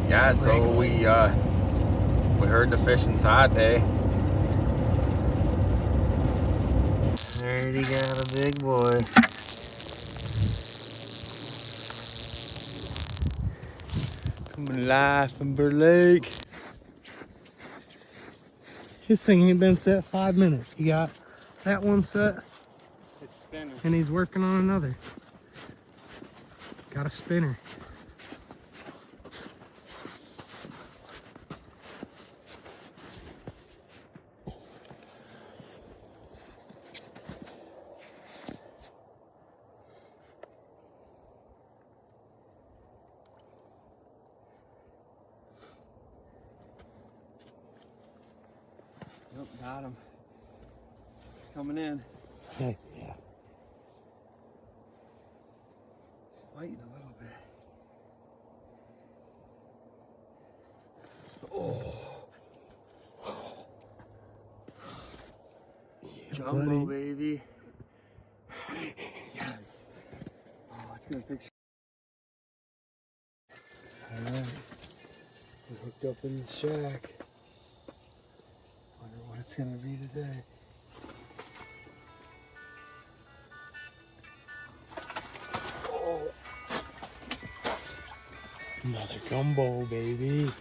Yeah, so we heard the fishing's hot, eh? Already got a big boy. Coming live from Lake. His thing ain't been set 5 minutes. He got that one set. It's spinning. And he's working on another. Got a spinner. Nope, got him. He's coming in. Heck yeah. He's fighting a little bit. Jumbo, baby. Yes. Oh, let's get a picture. Alright. We're hooked up in the shack. Wonder what it's gonna be today. Oh. Another gumbo, baby.